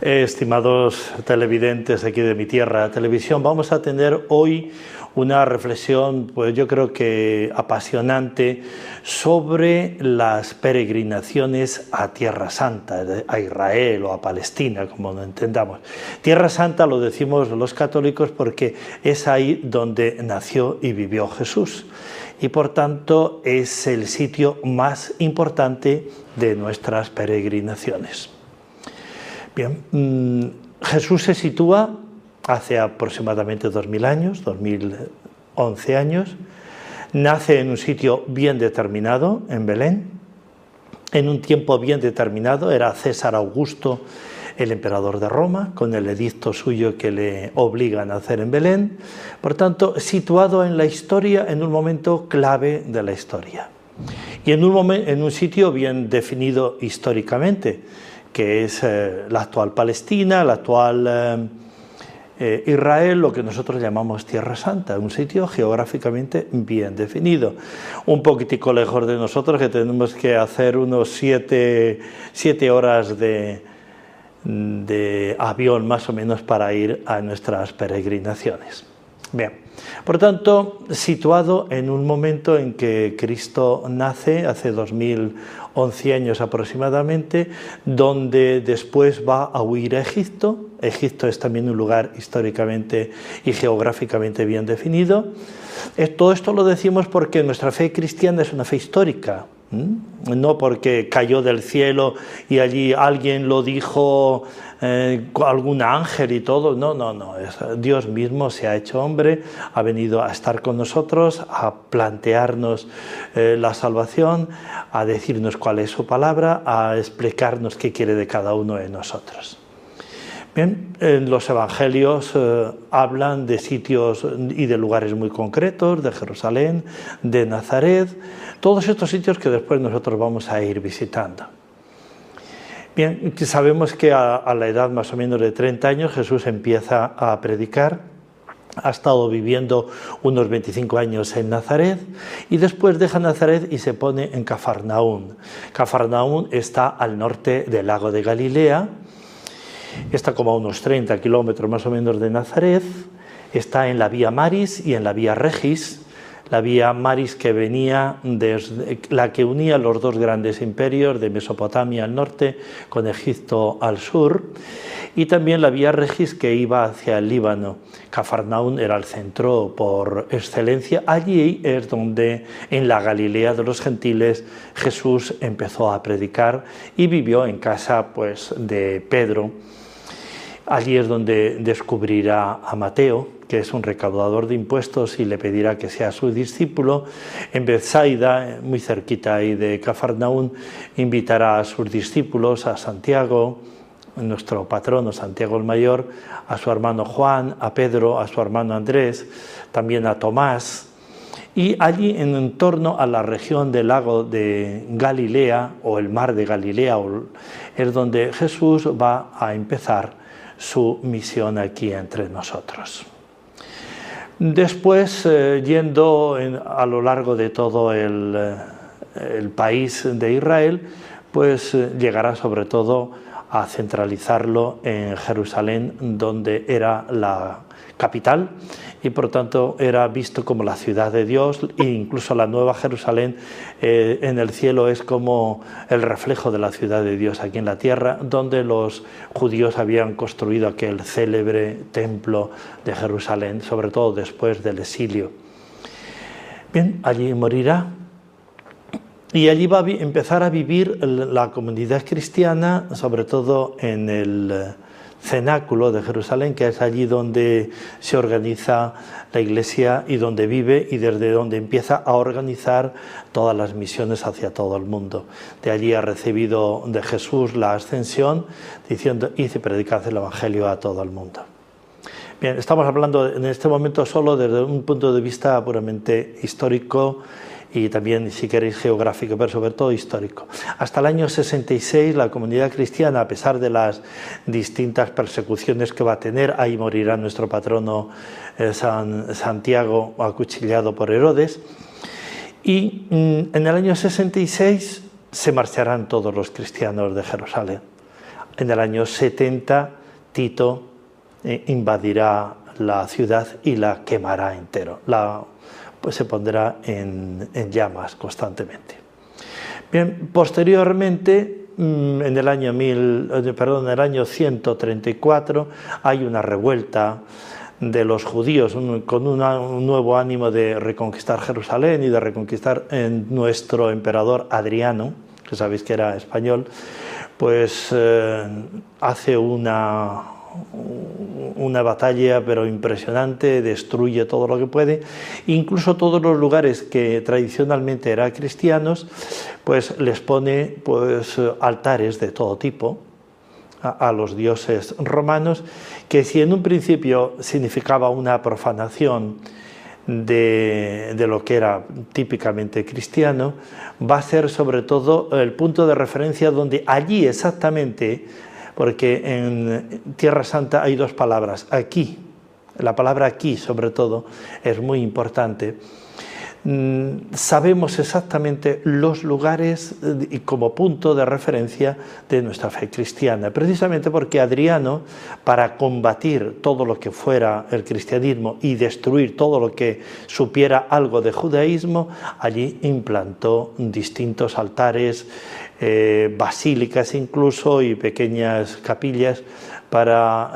Estimados televidentes aquí de Mi Tierra Televisión, vamos a tener hoy una reflexión, pues yo creo que apasionante, sobre las peregrinaciones a Tierra Santa, a Israel o a Palestina, como lo entendamos. Tierra Santa lo decimos los católicos porque es ahí donde nació y vivió Jesús, y por tanto es el sitio más importante de nuestras peregrinaciones. Bien, Jesús se sitúa hace aproximadamente 2000 años, 2011 años, nace en un sitio bien determinado, en Belén, en un tiempo bien determinado. Era César Augusto, el emperador de Roma, con el edicto suyo que le obliga a nacer en Belén, por tanto, situado en la historia, en un momento clave de la historia, y en un sitio bien definido históricamente, que es la actual Palestina, la actual Israel, lo que nosotros llamamos Tierra Santa, un sitio geográficamente bien definido. Un poquitico lejos de nosotros, que tenemos que hacer unos 7 horas de avión más o menos para ir a nuestras peregrinaciones. Bien, por tanto, situado en un momento en que Cristo nace, hace 2011 años aproximadamente, donde después va a huir a Egipto. Egipto es también un lugar históricamente y geográficamente bien definido. Todo esto lo decimos porque nuestra fe cristiana es una fe histórica, no porque cayó del cielo y allí alguien lo dijo, algún ángel y todo. No, Dios mismo se ha hecho hombre, ha venido a estar con nosotros, a plantearnos la salvación, a decirnos cuál es su palabra, a explicarnos qué quiere de cada uno de nosotros. Bien, los evangelios hablan de sitios y de lugares muy concretos, de Jerusalén, de Nazaret, todos estos sitios que después nosotros vamos a ir visitando. Bien, sabemos que a la edad más o menos de 30 años Jesús empieza a predicar. Ha estado viviendo unos 25 años en Nazaret y después deja Nazaret y se pone en Cafarnaún. Cafarnaún está al norte del lago de Galilea. Está como a unos 30 kilómetros más o menos de Nazaret, está en la Vía Maris y en la Vía Regis. La Vía Maris que venía desde la que unía los dos grandes imperios de Mesopotamia al norte con Egipto al sur, y también la Vía Regis que iba hacia el Líbano. Cafarnaún era el centro por excelencia. Allí es donde, en la Galilea de los gentiles, Jesús empezó a predicar y vivió en casa, pues, de Pedro. Allí es donde descubrirá a Mateo, que es un recaudador de impuestos, y le pedirá que sea su discípulo. En Bethsaida, muy cerquita ahí de Cafarnaún, invitará a sus discípulos, a Santiago, nuestro patrono Santiago el Mayor, a su hermano Juan, a Pedro, a su hermano Andrés, también a Tomás. Y allí, en torno a la región del lago de Galilea, o el mar de Galilea, es donde Jesús va a empezar su misión aquí entre nosotros. Después, yendo a lo largo de todo el país de Israel, pues llegará sobre todo a centralizarlo en Jerusalén, donde era la capital y por tanto era visto como la ciudad de Dios, e incluso la Nueva Jerusalén en el cielo es como el reflejo de la ciudad de Dios aquí en la tierra, donde los judíos habían construido aquel célebre templo de Jerusalén, sobre todo después del exilio. Bien, allí morirá. Y allí va a empezar a vivir la comunidad cristiana, sobre todo en el cenáculo de Jerusalén, que es allí donde se organiza la iglesia y donde vive, y desde donde empieza a organizar todas las misiones hacia todo el mundo. De allí ha recibido de Jesús la ascensión, diciendo: id y predicad el evangelio a todo el mundo. Bien, estamos hablando en este momento solo desde un punto de vista puramente histórico y también, si queréis, geográfico, pero sobre todo histórico. Hasta el año 66 la comunidad cristiana, a pesar de las distintas persecuciones que va a tener, ahí morirá nuestro patrono Santiago, acuchillado por Herodes, y en el año 66 se marcharán todos los cristianos de Jerusalén. En el año 70 Tito invadirá la ciudad y la quemará entero, pues se pondrá en llamas constantemente. Bien, posteriormente, en el año 134 hay una revuelta de los judíos con un nuevo ánimo de reconquistar Jerusalén y de reconquistar nuestro emperador Adriano, que sabéis que era español, pues hace una batalla pero impresionante, destruye todo lo que puede, incluso todos los lugares que tradicionalmente eran cristianos, pues les pone pues altares de todo tipo a los dioses romanos, que si en un principio significaba una profanación de lo que era típicamente cristiano, va a ser sobre todo el punto de referencia donde allí exactamente, porque en Tierra Santa hay dos palabras, aquí, la palabra aquí sobre todo es muy importante. Sabemos exactamente los lugares y como punto de referencia de nuestra fe cristiana, precisamente porque Adriano, para combatir todo lo que fuera el cristianismo y destruir todo lo que supiera algo de judaísmo, allí implantó distintos altares, basílicas incluso y pequeñas capillas para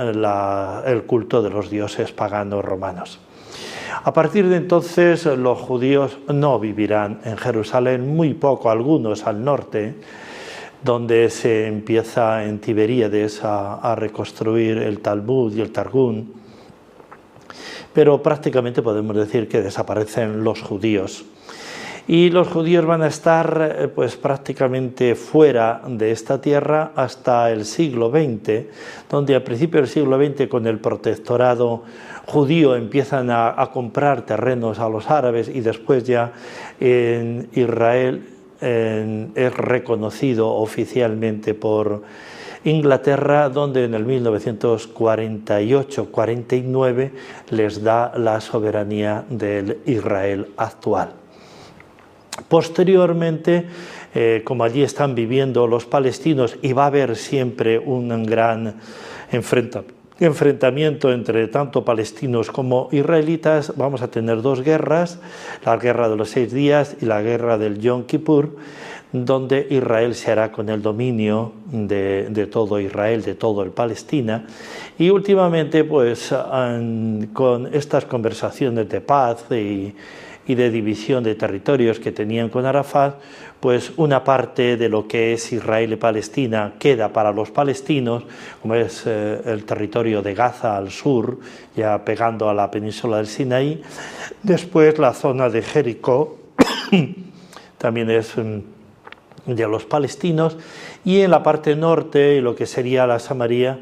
el culto de los dioses paganos romanos. A partir de entonces los judíos no vivirán en Jerusalén, muy poco, algunos al norte, donde se empieza en Tiberíades a reconstruir el Talmud y el Targum, pero prácticamente podemos decir que desaparecen los judíos. Y los judíos van a estar pues prácticamente fuera de esta tierra hasta el siglo XX, donde al principio del siglo XX, con el protectorado judío, empiezan a comprar terrenos a los árabes, y después ya en Israel es reconocido oficialmente por Inglaterra, donde en el 1948-49 les da la soberanía del Israel actual. Posteriormente, como allí están viviendo los palestinos y va a haber siempre un gran enfrentamiento entre tanto palestinos como israelitas, vamos a tener dos guerras, la guerra de los 6 días y la guerra del Yom Kippur, donde Israel se hará con el dominio de todo Israel, de todo el Palestina, y últimamente pues con estas conversaciones de paz y de división de territorios que tenían con Arafat, pues una parte de lo que es Israel y Palestina queda para los palestinos, como es el territorio de Gaza al sur, ya pegando a la península del Sinaí. Después la zona de Jericó también es de los palestinos, y en la parte norte, y lo que sería la Samaria,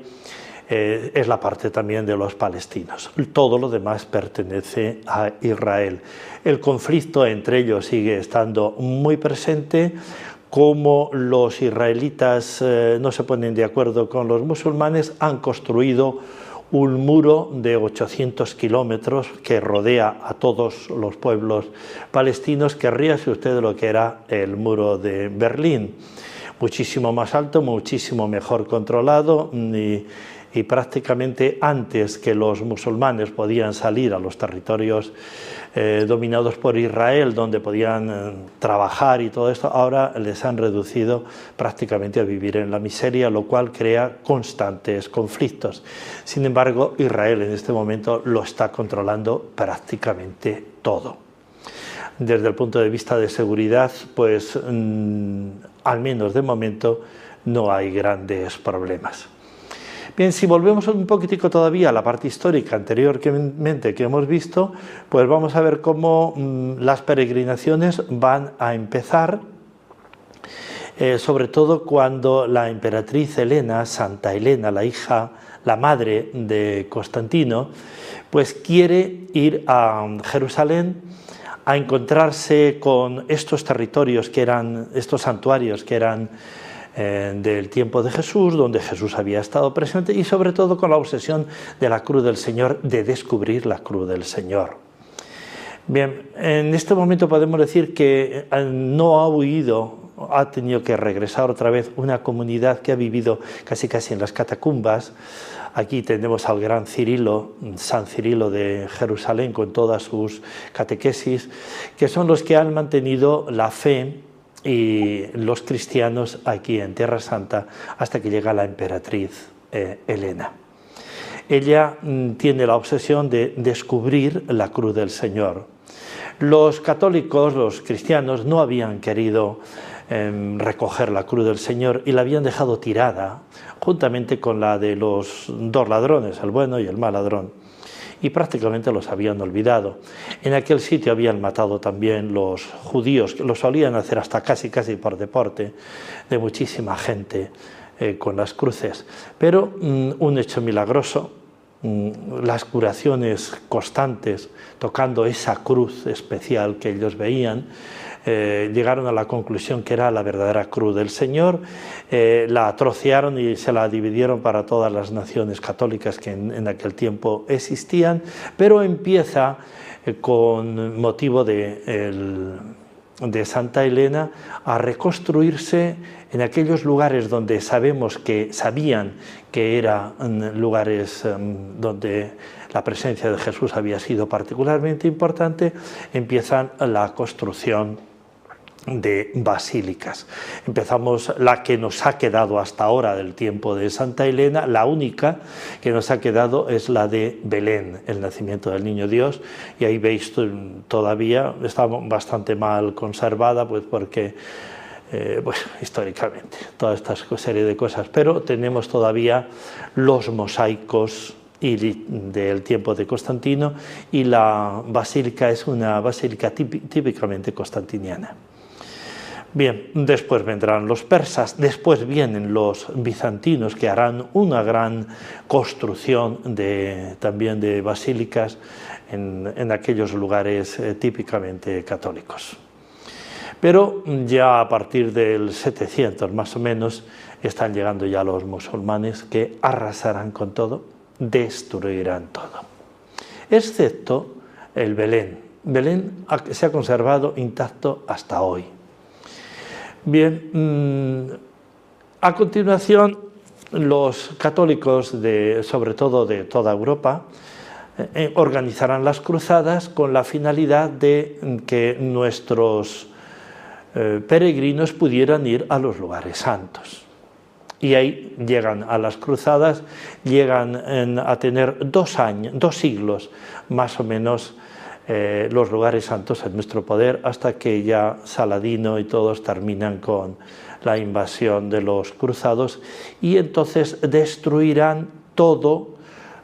es la parte también de los palestinos. Todo lo demás pertenece a Israel. El conflicto entre ellos sigue estando muy presente. Como los israelitas no se ponen de acuerdo con los musulmanes, han construido un muro de 800 kilómetros que rodea a todos los pueblos palestinos, que ríase usted de lo que era el muro de Berlín. Muchísimo más alto, muchísimo mejor controlado, y prácticamente antes que los musulmanes podían salir a los territorios dominados por Israel, donde podían trabajar y todo esto, ahora les han reducido prácticamente a vivir en la miseria, lo cual crea constantes conflictos. Sin embargo, Israel en este momento lo está controlando prácticamente todo. Desde el punto de vista de seguridad, pues al menos de momento no hay grandes problemas. Bien, si volvemos un poquitico todavía a la parte histórica anteriormente que hemos visto, pues vamos a ver cómo las peregrinaciones van a empezar, sobre todo cuando la emperatriz Helena, Santa Helena, la madre de Constantino, pues quiere ir a Jerusalén a encontrarse con estos territorios estos santuarios que eran del tiempo de Jesús, donde Jesús había estado presente, y sobre todo con la obsesión de la cruz del Señor, de descubrir la cruz del Señor. Bien, en este momento podemos decir que no ha huido ha tenido que regresar otra vez una comunidad que ha vivido casi en las catacumbas. Aquí tenemos al gran Cirilo, San Cirilo de Jerusalén, con todas sus catequesis, que son los que han mantenido la fe y los cristianos aquí en Tierra Santa hasta que llega la emperatriz Helena. Ella tiene la obsesión de descubrir la cruz del Señor. Los católicos, los cristianos, no habían querido recoger la cruz del Señor y la habían dejado tirada, juntamente con la de los dos ladrones, el bueno y el mal ladrón, y prácticamente los habían olvidado. En aquel sitio habían matado también los judíos, que lo solían hacer hasta casi por deporte, de muchísima gente con las cruces. Pero un hecho milagroso, las curaciones constantes, tocando esa cruz especial que ellos veían, llegaron a la conclusión que era la verdadera cruz del Señor, la trocearon y se la dividieron para todas las naciones católicas que en aquel tiempo existían, pero empieza con motivo de Santa Helena a reconstruirse en aquellos lugares donde sabían que eran lugares donde la presencia de Jesús había sido particularmente importante. Empiezan la construcción de basílicas. Empezamos la que nos ha quedado hasta ahora del tiempo de Santa Helena, la única que nos ha quedado es la de Belén, el nacimiento del Niño Dios, y ahí veis todavía está bastante mal conservada, pues porque históricamente toda esta serie de cosas, pero tenemos todavía los mosaicos del tiempo de Constantino, y la basílica es una basílica típicamente constantiniana. Bien, después vendrán los persas, después vienen los bizantinos, que harán una gran construcción también de basílicas en aquellos lugares típicamente católicos. Pero ya a partir del 700 más o menos están llegando ya los musulmanes, que arrasarán con todo, destruirán todo, excepto el Belén. Belén se ha conservado intacto hasta hoy. Bien, a continuación los católicos, sobre todo de toda Europa, organizarán las cruzadas con la finalidad de que nuestros peregrinos pudieran ir a los lugares santos. Y ahí llegan a las cruzadas, llegan a tener 2 siglos más o menos los lugares santos en nuestro poder, hasta que ya Saladino y todos terminan con la invasión de los cruzados, y entonces destruirán todo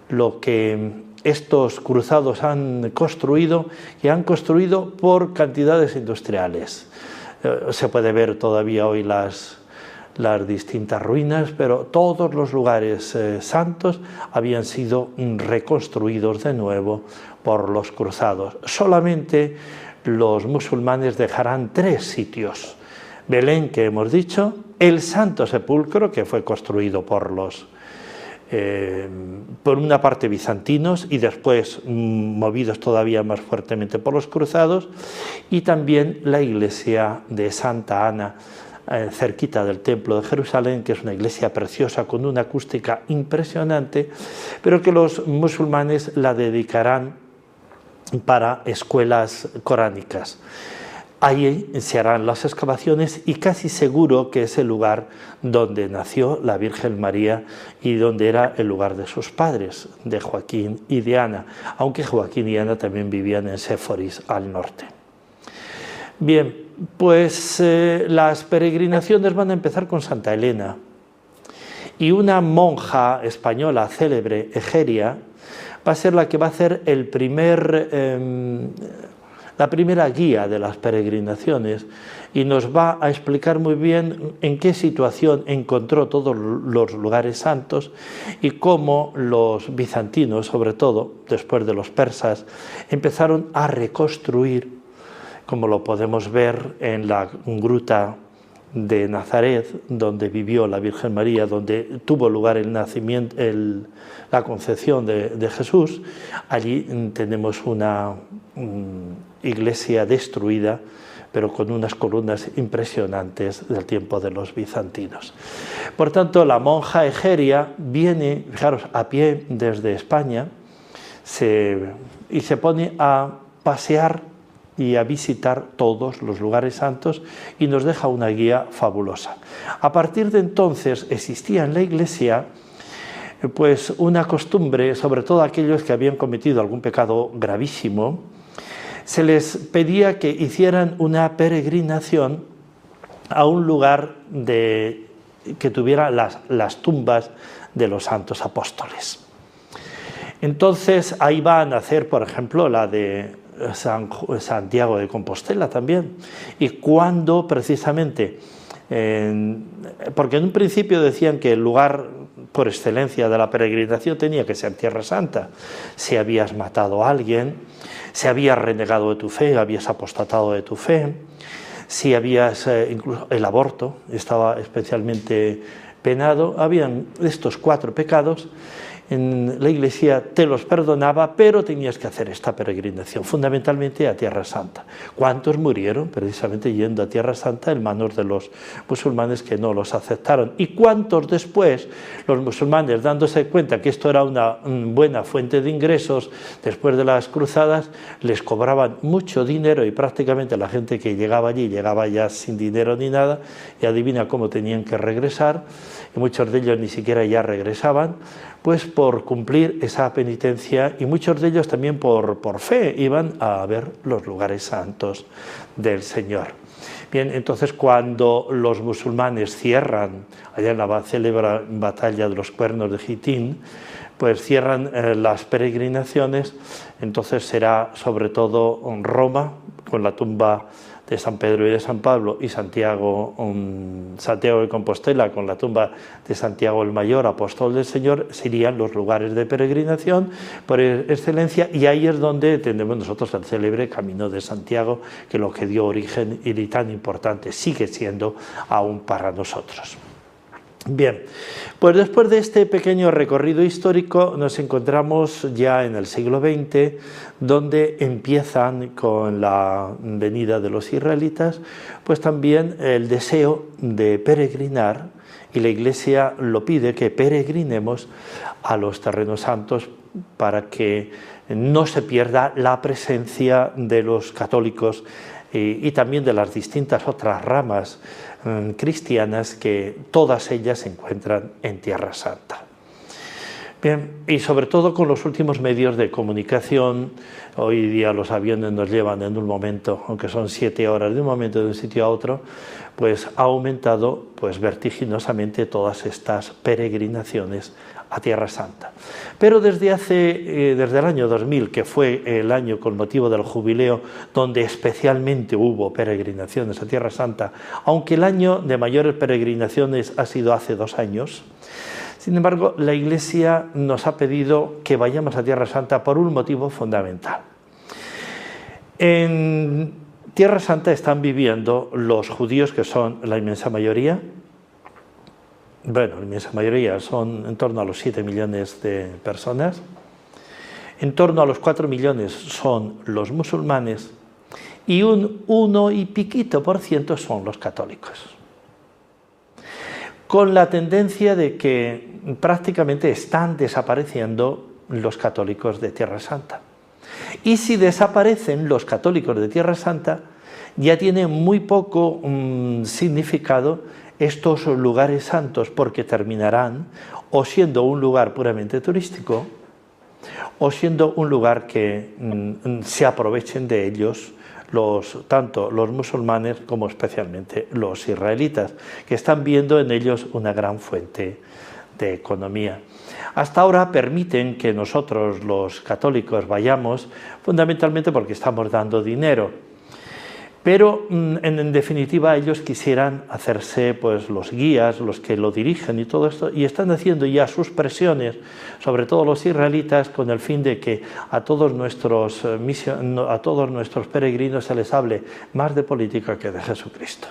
lo que estos cruzados han construido, y han construido por cantidades industriales. Se puede ver todavía hoy las distintas ruinas, pero todos los lugares santos habían sido reconstruidos de nuevo por los cruzados. Solamente los musulmanes dejarán 3 sitios: Belén, que hemos dicho, el Santo Sepulcro, que fue construido por una parte bizantinos y después movidos todavía más fuertemente por los cruzados, y también la iglesia de Santa Ana, cerquita del Templo de Jerusalén, que es una iglesia preciosa con una acústica impresionante, pero que los musulmanes la dedicarán para escuelas coránicas. Ahí se harán las excavaciones, y casi seguro que es el lugar donde nació la Virgen María y donde era el lugar de sus padres, de Joaquín y de Ana, aunque Joaquín y Ana también vivían en Séforis, al norte. Bien, pues las peregrinaciones van a empezar con Santa Helena, y una monja española célebre, Egeria, va a ser la que va a hacer la primera guía de las peregrinaciones, y nos va a explicar muy bien en qué situación encontró todos los lugares santos, y cómo los bizantinos, sobre todo después de los persas, empezaron a reconstruir, como lo podemos ver en la gruta de Nazaret, donde vivió la Virgen María, donde tuvo lugar el nacimiento, la concepción de Jesús. Allí tenemos una iglesia destruida, pero con unas columnas impresionantes del tiempo de los bizantinos. Por tanto, la monja Egeria viene, fijaros, a pie desde España y se pone a pasear y a visitar todos los lugares santos y nos deja una guía fabulosa. A partir de entonces existía en la Iglesia pues una costumbre, sobre todo aquellos que habían cometido algún pecado gravísimo, se les pedía que hicieran una peregrinación a un lugar que tuviera las tumbas de los santos apóstoles. Entonces ahí van a hacer, por ejemplo, la de Santiago de Compostela también. Y cuando precisamente, porque en un principio decían que el lugar por excelencia de la peregrinación tenía que ser Tierra Santa. Si habías matado a alguien, si habías renegado de tu fe, habías apostatado de tu fe, si habías, incluso el aborto estaba especialmente penado, habían estos 4 pecados. En la Iglesia te los perdonaba, pero tenías que hacer esta peregrinación, fundamentalmente a Tierra Santa. ¿Cuántos murieron precisamente yendo a Tierra Santa en manos de los musulmanes que no los aceptaron? ¿Y cuántos después los musulmanes, dándose cuenta que esto era una buena fuente de ingresos, después de las cruzadas, les cobraban mucho dinero y prácticamente la gente que llegaba allí llegaba ya sin dinero ni nada, y adivina cómo tenían que regresar, y muchos de ellos ni siquiera ya regresaban, pues por cumplir esa penitencia, y muchos de ellos también por fe iban a ver los lugares santos del Señor. Bien, entonces cuando los musulmanes cierran, allá en la célebre batalla de los Cuernos de Jitín, pues cierran las peregrinaciones, entonces será sobre todo en Roma, con la tumba de San Pedro y de San Pablo, y Santiago de Compostela con la tumba de Santiago el Mayor, apóstol del Señor, serían los lugares de peregrinación por excelencia, y ahí es donde tenemos nosotros el célebre Camino de Santiago, que lo que dio origen y tan importante sigue siendo aún para nosotros. Bien, pues después de este pequeño recorrido histórico nos encontramos ya en el siglo XX, donde empiezan con la venida de los israelitas, pues también el deseo de peregrinar, y la Iglesia lo pide, que peregrinemos a los terrenos santos para que no se pierda la presencia de los católicos y también de las distintas otras ramas cristianas, que todas ellas se encuentran en Tierra Santa. Bien, y sobre todo con los últimos medios de comunicación, hoy día los aviones nos llevan en un momento, aunque son 7 horas de un momento de un sitio a otro, pues ha aumentado pues vertiginosamente todas estas peregrinaciones a Tierra Santa. Pero desde el año 2000, que fue el año con motivo del jubileo, donde especialmente hubo peregrinaciones a Tierra Santa, aunque el año de mayores peregrinaciones ha sido hace 2 años, sin embargo, la Iglesia nos ha pedido que vayamos a Tierra Santa por un motivo fundamental. En Tierra Santa están viviendo los judíos, que son la inmensa mayoría. Bueno, la inmensa mayoría son en torno a los 7 millones de personas. En torno a los 4 millones son los musulmanes y un 1 y piquito % son los católicos. Con la tendencia de que prácticamente están desapareciendo los católicos de Tierra Santa. Y si desaparecen los católicos de Tierra Santa, ya tiene muy poco significado estos lugares santos, porque terminarán o siendo un lugar puramente turístico o siendo un lugar que se aprovechen de ellos tanto los musulmanes como especialmente los israelitas, que están viendo en ellos una gran fuente de economía. Hasta ahora permiten que nosotros los católicos vayamos fundamentalmente porque estamos dando dinero, pero en definitiva ellos quisieran hacerse pues los guías, los que lo dirigen y todo esto, y están haciendo ya sus presiones, sobre todo los israelitas, con el fin de que a todos nuestros peregrinos se les hable más de política que de Jesucristo.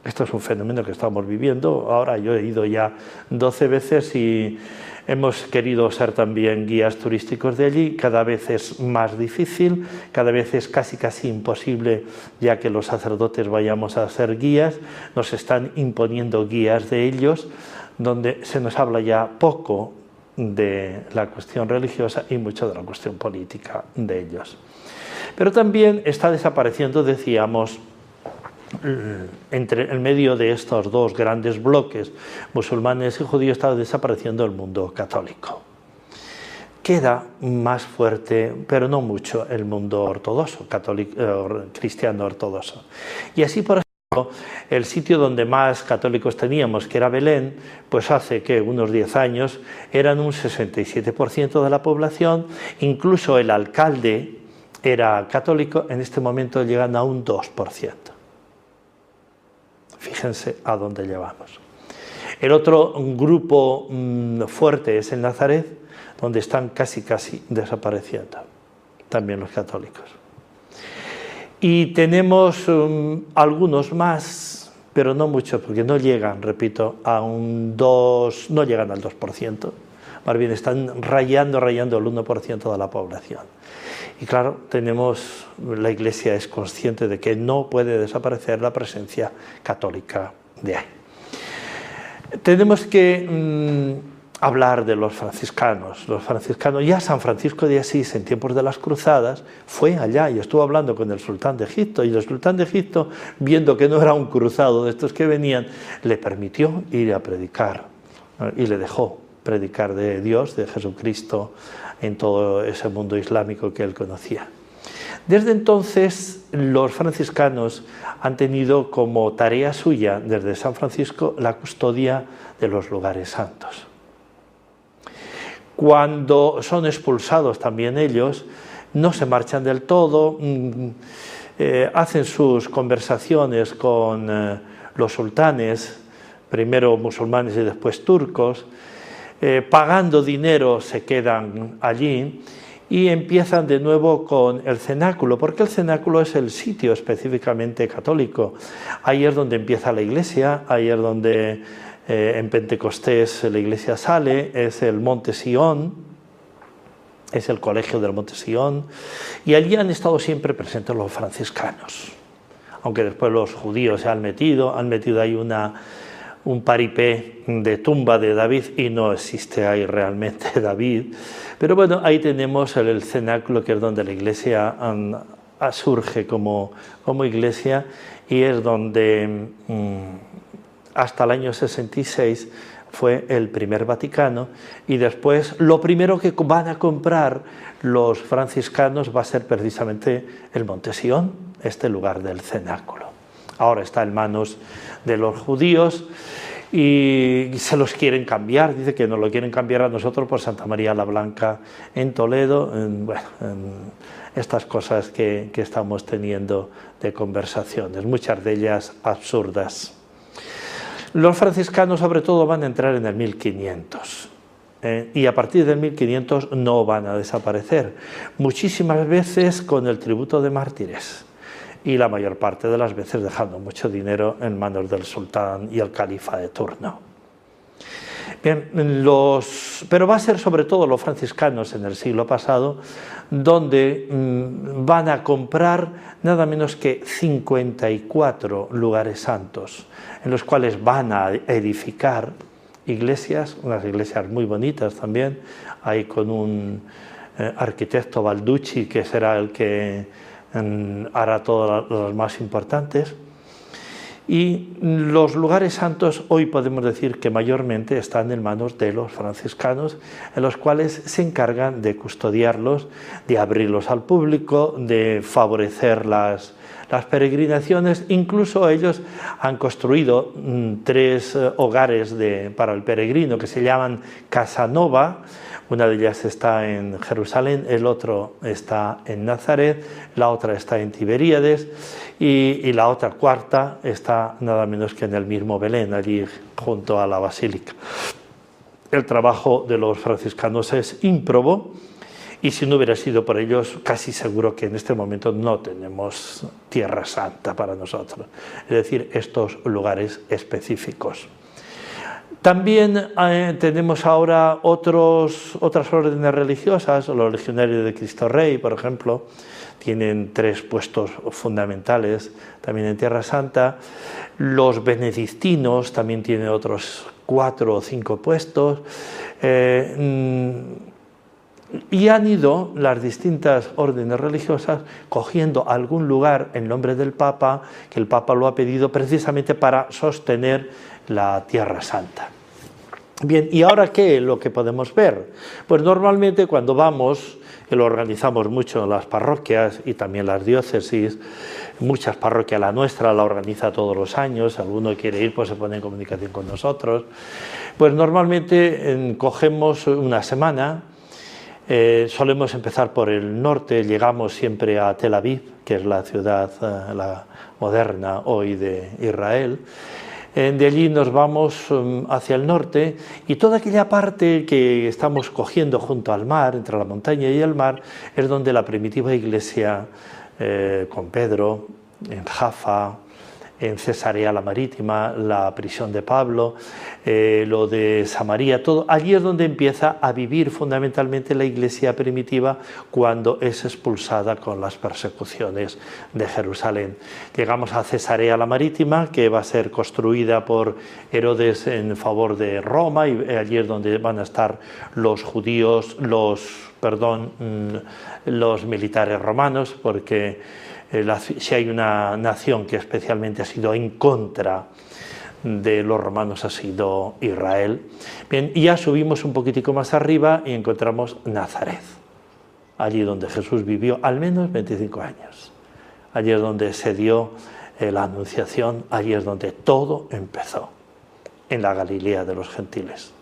Esto es un fenómeno que estamos viviendo. Ahora yo he ido ya 12 veces y hemos querido ser también guías turísticos de allí. Cada vez es más difícil, cada vez es casi imposible ya que los sacerdotes vayamos a ser guías. Nos están imponiendo guías de ellos, donde se nos habla ya poco de la cuestión religiosa y mucho de la cuestión política de ellos. Pero también está desapareciendo, decíamos, en medio de estos dos grandes bloques, musulmanes y judíos, está desapareciendo el mundo católico. Queda más fuerte, pero no mucho, el mundo ortodoxo, cristiano ortodoxo. Y así, por ejemplo, el sitio donde más católicos teníamos, que era Belén, pues hace que unos 10 años eran un 67% de la población, incluso el alcalde era católico, en este momento llegan a un 2%. Fíjense a dónde llevamos. El otro grupo fuerte es en Nazaret, donde están casi desapareciendo también los católicos. Y tenemos algunos más, pero no muchos, porque no llegan, repito, no llegan al 2%, más bien están rayando el 1% de la población. Y claro, la Iglesia es consciente de que no puede desaparecer la presencia católica de ahí. Tenemos que hablar de los franciscanos. Los franciscanos, ya San Francisco de Asís, en tiempos de las cruzadas, fue allá y estuvo hablando con el sultán de Egipto. Y el sultán de Egipto, viendo que no era un cruzado de estos que venían, le permitió ir a predicar y le dejó predicar de Dios, de Jesucristo, en todo ese mundo islámico que él conocía. Desde entonces, los franciscanos han tenido como tarea suya, desde San Francisco, la custodia de los lugares santos. Cuando son expulsados también ellos, no se marchan del todo, hacen sus conversaciones con los sultanes, primero musulmanes y después turcos, pagando dinero se quedan allí y empiezan de nuevo con el cenáculo, porque el cenáculo es el sitio específicamente católico. Ahí es donde empieza la iglesia, ahí es donde en Pentecostés la iglesia sale, es el Monte Sión, es el colegio del Monte Sión, y allí han estado siempre presentes los franciscanos, aunque después los judíos se han metido ahí un paripé de tumba de David y no existe ahí realmente David, pero bueno, ahí tenemos el cenáculo, que es donde la iglesia surge como iglesia, y es donde hasta el año 66 fue el primer Vaticano, y después lo primero que van a comprar los franciscanos va a ser precisamente el Monte Sión, este lugar del cenáculo. Ahora está en manos de los judíos y se los quieren cambiar. Dice que nos lo quieren cambiar a nosotros por Santa María la Blanca en Toledo. En estas cosas que estamos teniendo de conversaciones, muchas de ellas absurdas. Los franciscanos sobre todo van a entrar en el 1500. Y a partir del 1500 no van a desaparecer. Muchísimas veces con el tributo de mártires, y la mayor parte de las veces dejando mucho dinero en manos del sultán y el califa de turno. Bien, pero va a ser sobre todo los franciscanos en el siglo pasado donde van a comprar nada menos que 54 lugares santos, en los cuales van a edificar iglesias, unas iglesias muy bonitas también, ahí con un arquitecto Balducci, que será el que hará todas las más importantes. Y los lugares santos hoy podemos decir que mayormente están en manos de los franciscanos, en los cuales se encargan de custodiarlos, de abrirlos al público, de favorecer las peregrinaciones. Incluso ellos han construido 3 hogares para el peregrino que se llaman Casa Nova. Una de ellas está en Jerusalén, el otro está en Nazaret, la otra está en Tiberíades y la otra cuarta está nada menos que en el mismo Belén, allí junto a la basílica. El trabajo de los franciscanos es ímprobo y si no hubiera sido por ellos, casi seguro que en este momento no tenemos Tierra Santa para nosotros, es decir, estos lugares específicos. También tenemos ahora otras órdenes religiosas, los legionarios de Cristo Rey, por ejemplo, tienen 3 puestos fundamentales también en Tierra Santa. Los benedictinos también tienen otros 4 o 5 puestos. Y han ido las distintas órdenes religiosas cogiendo algún lugar en nombre del Papa, que el Papa lo ha pedido precisamente para sostener la Tierra Santa. Bien, ¿y ahora qué es lo que podemos ver? Pues normalmente cuando vamos, que lo organizamos mucho en las parroquias y también las diócesis, muchas parroquias, la nuestra la organiza todos los años, alguno quiere ir, pues se pone en comunicación con nosotros, pues normalmente cogemos una semana. Solemos empezar por el norte, llegamos siempre a Tel Aviv, que es la ciudad la moderna hoy de Israel. De allí nos vamos hacia el norte y toda aquella parte que estamos cogiendo junto al mar, entre la montaña y el mar, es donde la primitiva iglesia con Pedro, en Jaffa, en Cesarea la Marítima, la prisión de Pablo, lo de Samaria, todo. Allí es donde empieza a vivir fundamentalmente la iglesia primitiva cuando es expulsada con las persecuciones de Jerusalén. Llegamos a Cesarea la Marítima, que va a ser construida por Herodes en favor de Roma, y allí es donde van a estar los judíos, los militares romanos, porque si hay una nación que especialmente ha sido en contra de los romanos ha sido Israel. Bien, y ya subimos un poquitico más arriba y encontramos Nazaret, allí donde Jesús vivió al menos 25 años. Allí es donde se dio la anunciación, allí es donde todo empezó, en la Galilea de los gentiles.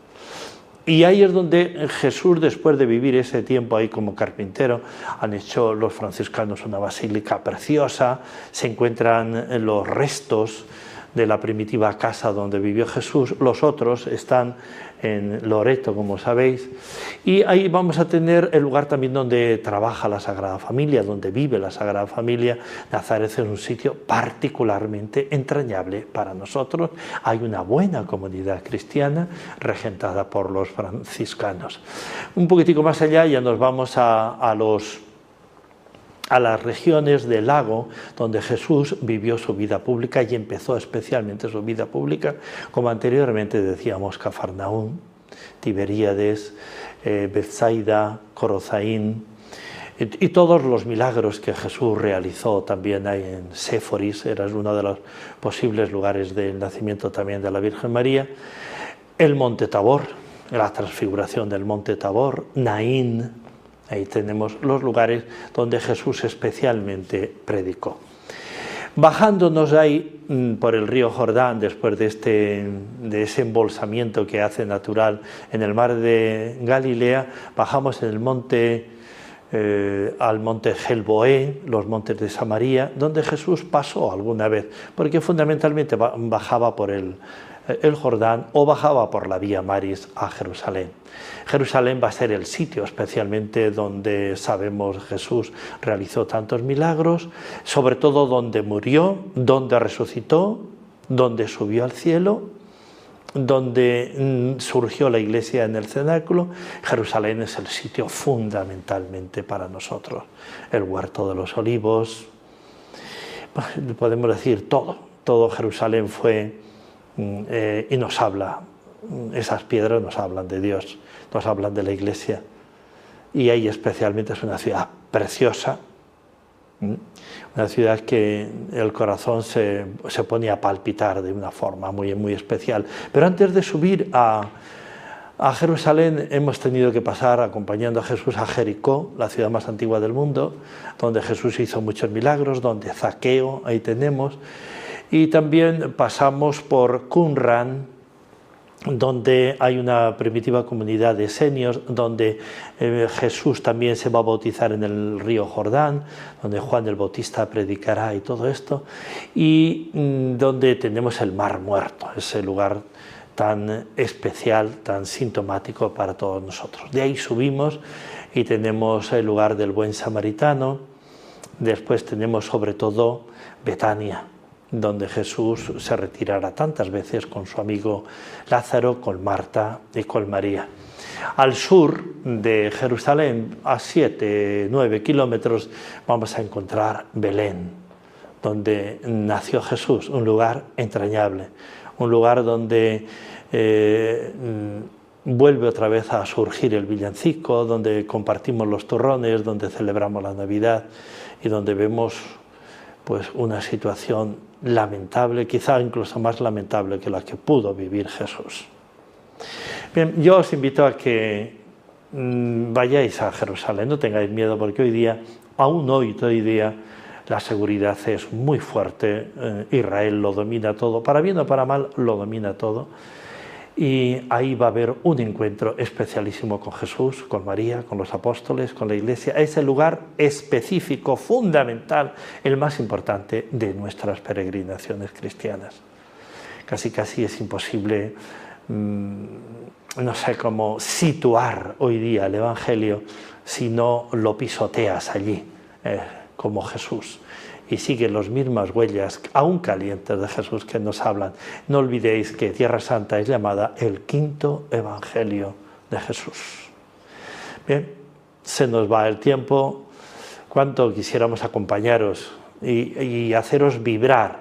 Y ahí es donde Jesús, después de vivir ese tiempo ahí como carpintero, han hecho los franciscanos una basílica preciosa, se encuentran los restos de la primitiva casa donde vivió Jesús, los otros están en Loreto, como sabéis, y ahí vamos a tener el lugar también donde trabaja la Sagrada Familia, donde vive la Sagrada Familia. Nazaret es un sitio particularmente entrañable para nosotros. Hay una buena comunidad cristiana regentada por los franciscanos. Un poquitico más allá ya nos vamos a las regiones del lago donde Jesús vivió su vida pública y empezó especialmente su vida pública, como anteriormente decíamos, Cafarnaún, Tiberíades, Bethsaida, Corozaín, y todos los milagros que Jesús realizó también hay en Séforis, era uno de los posibles lugares del nacimiento también de la Virgen María, el Monte Tabor, la transfiguración del Monte Tabor, Naín. Ahí tenemos los lugares donde Jesús especialmente predicó. Bajándonos ahí por el río Jordán, después de ese embolsamiento que hace natural en el mar de Galilea, bajamos en el monte, al monte Gelboé, los montes de Samaria, donde Jesús pasó alguna vez, porque fundamentalmente bajaba por el Jordán o bajaba por la Vía Maris a Jerusalén. Jerusalén va a ser el sitio especialmente donde sabemos Jesús realizó tantos milagros, sobre todo donde murió, donde resucitó, donde subió al cielo, donde surgió la iglesia en el cenáculo. Jerusalén es el sitio fundamentalmente para nosotros. El huerto de los olivos, podemos decir todo Jerusalén fue y nos habla, esas piedras nos hablan de Dios, nos hablan de la iglesia, y ahí especialmente es una ciudad preciosa, una ciudad que el corazón se pone a palpitar de una forma muy, muy especial. Pero antes de subir a Jerusalén hemos tenido que pasar acompañando a Jesús a Jericó, la ciudad más antigua del mundo, donde Jesús hizo muchos milagros, donde Zaqueo, ahí tenemos, y también pasamos por Qumran, donde hay una primitiva comunidad de esenios, donde Jesús también se va a bautizar en el río Jordán, donde Juan el Bautista predicará y todo esto, y donde tenemos el Mar Muerto, ese lugar tan especial, tan sintomático para todos nosotros. De ahí subimos y tenemos el lugar del Buen Samaritano. Después tenemos sobre todo Betania, donde Jesús se retirará tantas veces con su amigo Lázaro, con Marta y con María. Al sur de Jerusalén, a 7-9 kilómetros, vamos a encontrar Belén, donde nació Jesús, un lugar entrañable, un lugar donde vuelve otra vez a surgir el villancico, donde compartimos los turrones, donde celebramos la Navidad y donde vemos pues una situación lamentable, quizá incluso más lamentable que la que pudo vivir Jesús. Bien, yo os invito a que vayáis a Jerusalén, no tengáis miedo, porque hoy día, aún hoy día, la seguridad es muy fuerte. Israel lo domina todo, para bien o para mal lo domina todo. Y ahí va a haber un encuentro especialísimo con Jesús, con María, con los apóstoles, con la Iglesia. Es el lugar específico, fundamental, el más importante de nuestras peregrinaciones cristianas. Casi es imposible, no sé cómo situar hoy día el Evangelio si no lo pisoteas allí, como Jesús. Y siguen las mismas huellas, aún calientes, de Jesús que nos hablan. No olvidéis que Tierra Santa es llamada el quinto Evangelio de Jesús. Bien, se nos va el tiempo. Cuánto quisiéramos acompañaros y haceros vibrar,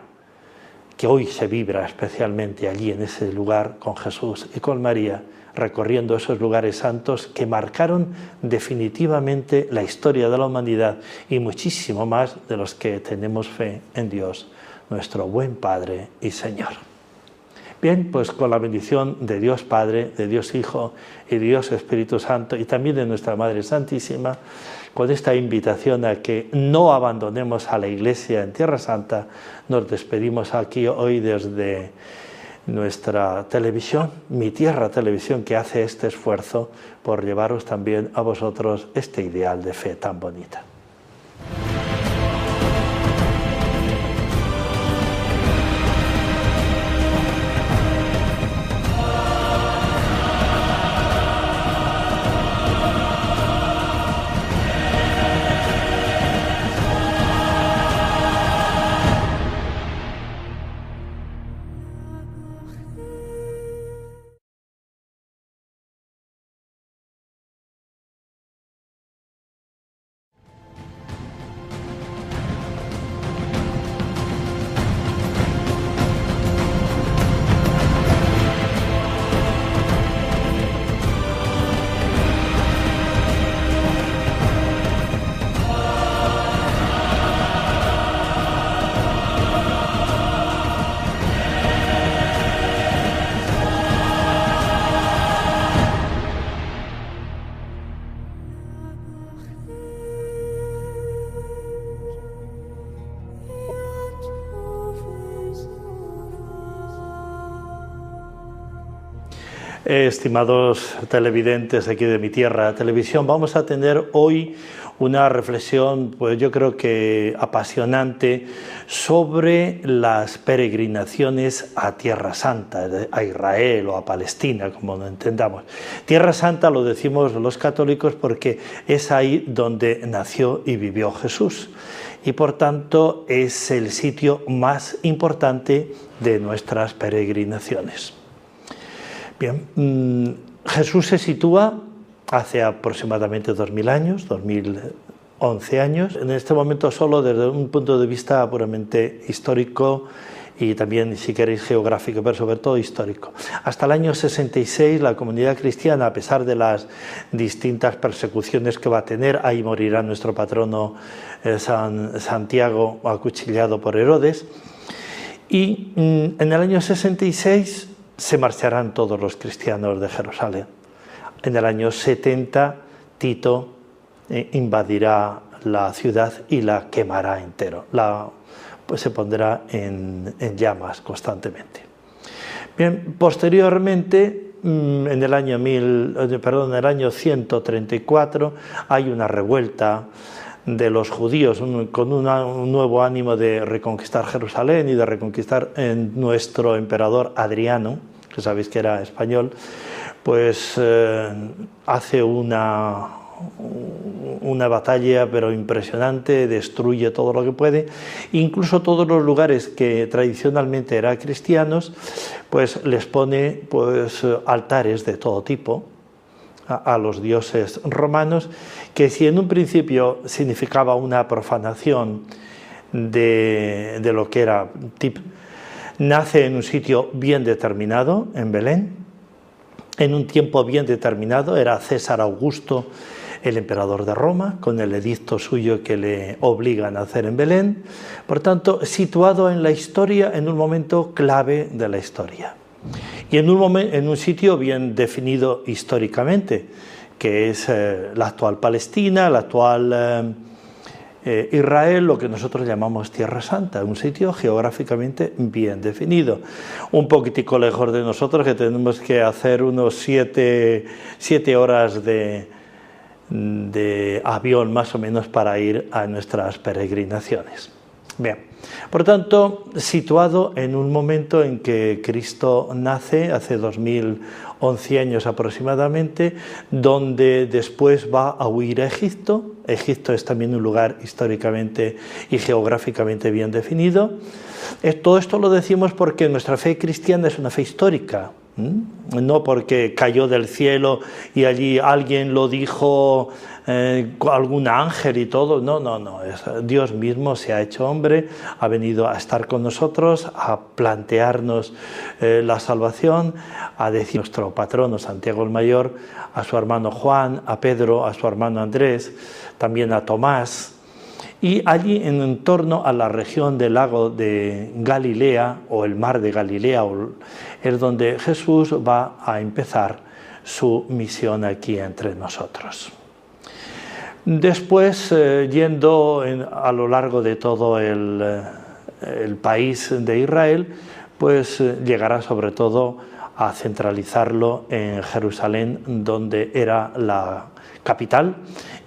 que hoy se vibra especialmente allí en ese lugar con Jesús y con María, recorriendo esos lugares santos que marcaron definitivamente la historia de la humanidad y muchísimo más de los que tenemos fe en Dios, nuestro buen Padre y Señor. Bien, pues con la bendición de Dios Padre, de Dios Hijo y de Dios Espíritu Santo y también de nuestra Madre Santísima, con esta invitación a que no abandonemos a la Iglesia en Tierra Santa, nos despedimos aquí hoy desde nuestra televisión, Mi Tierra Televisión, que hace este esfuerzo por llevaros también a vosotros este ideal de fe tan bonita. Estimados televidentes aquí de Mi Tierra Televisión, vamos a tener hoy una reflexión, pues yo creo que apasionante, sobre las peregrinaciones a Tierra Santa, a Israel o a Palestina, como lo entendamos. Tierra Santa lo decimos los católicos porque es ahí donde nació y vivió Jesús, y por tanto es el sitio más importante de nuestras peregrinaciones. Bien, Jesús se sitúa hace aproximadamente 2000 años, 2011 años, en este momento solo desde un punto de vista puramente histórico y también, si queréis, geográfico, pero sobre todo histórico. Hasta el año 66 la comunidad cristiana, a pesar de las distintas persecuciones que va a tener, ahí morirá nuestro patrono Santiago, acuchillado por Herodes, y en el año 66 se marcharán todos los cristianos de Jerusalén. En el año 70 Tito invadirá la ciudad y la quemará entero. Pues se pondrá en llamas constantemente. Bien, posteriormente, en el año 134 hay una revuelta de los judíos con un nuevo ánimo de reconquistar Jerusalén y de reconquistar nuestro emperador Adriano, que sabéis que era español, pues hace una una batalla pero impresionante, destruye todo lo que puede, incluso todos los lugares que tradicionalmente eran cristianos, pues les pone pues altares de todo tipo a los dioses romanos, que si en un principio significaba una profanación de lo que era nace en un sitio bien determinado, en Belén, en un tiempo bien determinado, era César Augusto, el emperador de Roma, con el edicto suyo que le obliga a nacer en Belén, por tanto, situado en la historia, en un momento clave de la historia. Y en un sitio bien definido históricamente, que es la actual Palestina, la actual Israel, lo que nosotros llamamos Tierra Santa, un sitio geográficamente bien definido. Un poquitico lejos de nosotros, que tenemos que hacer unos 7 horas de avión más o menos para ir a nuestras peregrinaciones. Bien, por tanto, situado en un momento en que Cristo nace, hace 2011 años aproximadamente, donde después va a huir a Egipto. Egipto es también un lugar históricamente y geográficamente bien definido. Todo esto lo decimos porque nuestra fe cristiana es una fe histórica, no porque cayó del cielo y allí alguien lo dijo, algún ángel y todo, no, Dios mismo se ha hecho hombre, ha venido a estar con nosotros, a plantearnos la salvación, a decir a nuestro patrono Santiago el Mayor, a su hermano Juan, a Pedro, a su hermano Andrés, también a Tomás. Y allí en torno a la región del lago de Galilea o el mar de Galilea es donde Jesús va a empezar su misión aquí entre nosotros. Después, yendo a lo largo de todo el país de Israel, pues llegará sobre todo a centralizarlo en Jerusalén, donde era la capital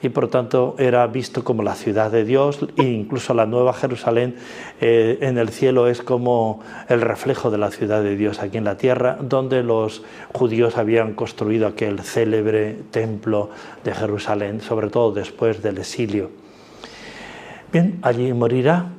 y por tanto era visto como la ciudad de Dios, e incluso la Nueva Jerusalén en el cielo es como el reflejo de la ciudad de Dios aquí en la tierra, donde los judíos habían construido aquel célebre templo de Jerusalén, sobre todo después del exilio. Bien, allí morirá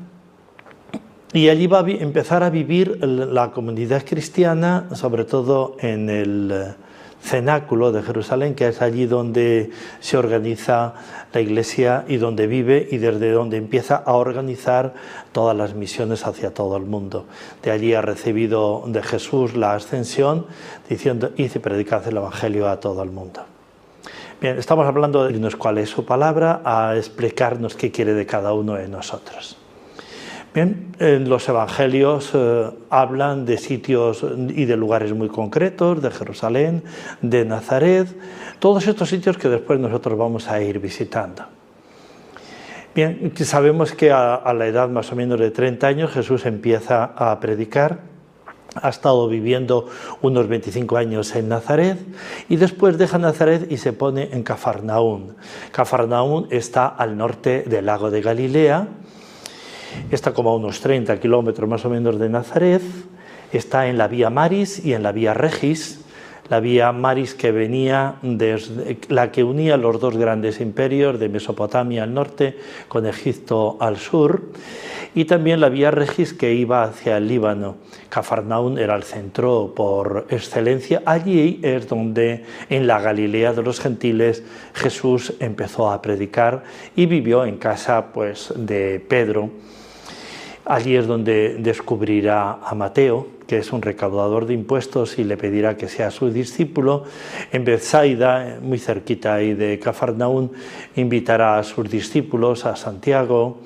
y allí va a empezar a vivir la comunidad cristiana, sobre todo en el cenáculo de Jerusalén, que es allí donde se organiza la Iglesia y donde vive y desde donde empieza a organizar todas las misiones hacia todo el mundo. De allí ha recibido de Jesús la ascensión, diciendo: id y predicad el Evangelio a todo el mundo. Bien, estamos hablando de cuál es su palabra, a explicarnos qué quiere de cada uno de nosotros. Bien, los evangelios hablan de sitios y de lugares muy concretos, de Jerusalén, de Nazaret, todos estos sitios que después nosotros vamos a ir visitando. Bien, sabemos que a la edad más o menos de 30 años Jesús empieza a predicar, ha estado viviendo unos 25 años en Nazaret y después deja Nazaret y se pone en Cafarnaún. Cafarnaún está al norte del lago de Galilea. Está como a unos 30 kilómetros más o menos de Nazaret, está en la Vía Maris y en la Vía Regis. La Vía Maris que venía desde la que unía los dos grandes imperios de Mesopotamia al norte con Egipto al sur, y también la Vía Regis que iba hacia el Líbano. Cafarnaún era el centro por excelencia. Allí es donde, en la Galilea de los gentiles, Jesús empezó a predicar y vivió en casa pues, de Pedro. Allí es donde descubrirá a Mateo, que es un recaudador de impuestos, y le pedirá que sea su discípulo. En Bethsaida, muy cerquita ahí de Cafarnaún, invitará a sus discípulos, a Santiago,